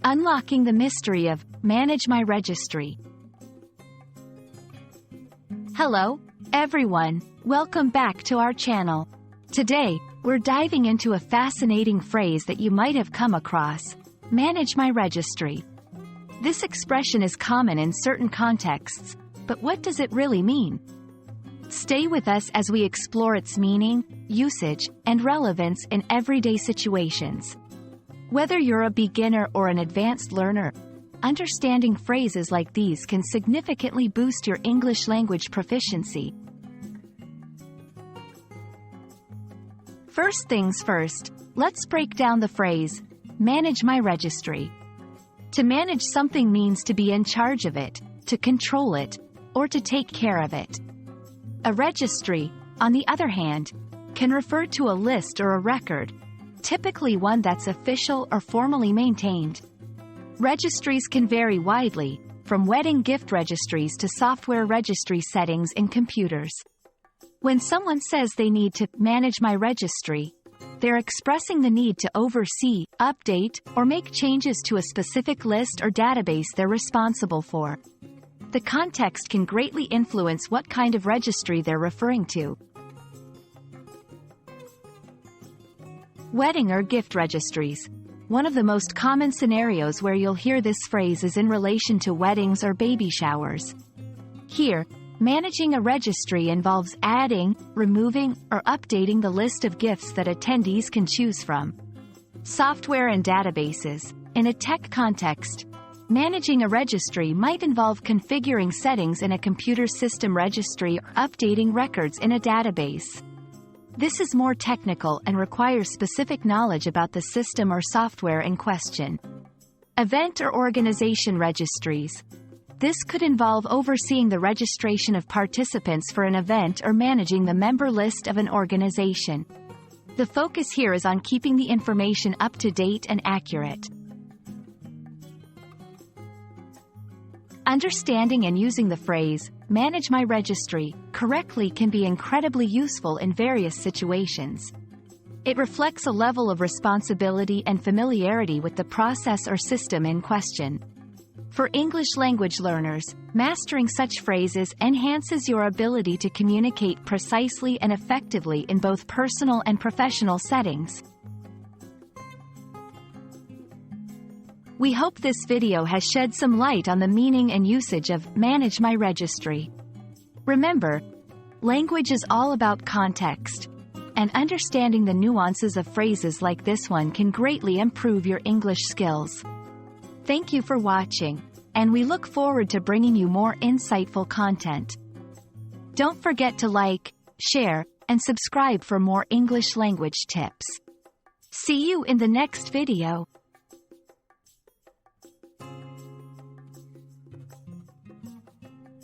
Unlocking the mystery of Manage My Registry. Hello, everyone. Welcome back to our channel. Today, we're diving into a fascinating phrase that you might have come across: Manage My Registry. This expression is common in certain contexts, but what does it really mean? Stay with us as we explore its meaning, usage, and relevance in everyday situations. Whether you're a beginner or an advanced learner, understanding phrases like these can significantly boost your English language proficiency. First things first, let's break down the phrase, manage my registry. To manage something means to be in charge of it, to control it, or to take care of it. A registry, on the other hand, can refer to a list or a record, typically one that's official or formally maintained. Registries can vary widely, from wedding gift registries to software registry settings in computers. When someone says they need to manage my registry, they're expressing the need to oversee, update, or make changes to a specific list or database they're responsible for. The context can greatly influence what kind of registry they're referring to. Wedding or gift registries. One of the most common scenarios where you'll hear this phrase is in relation to weddings or baby showers. Here, managing a registry involves adding, removing, or updating the list of gifts that attendees can choose from. Software and databases. In a tech context, managing a registry might involve configuring settings in a computer system registry or updating records in a database. This is more technical and requires specific knowledge about the system or software in question. Event or organization registries. This could involve overseeing the registration of participants for an event or managing the member list of an organization. The focus here is on keeping the information up to date and accurate. Understanding and using the phrase, manage my registry, correctly can be incredibly useful in various situations. It reflects a level of responsibility and familiarity with the process or system in question. For English language learners, mastering such phrases enhances your ability to communicate precisely and effectively in both personal and professional settings. We hope this video has shed some light on the meaning and usage of Manage My Registry. Remember, language is all about context, and understanding the nuances of phrases like this one can greatly improve your English skills. Thank you for watching, and we look forward to bringing you more insightful content. Don't forget to like, share, and subscribe for more English language tips. See you in the next video.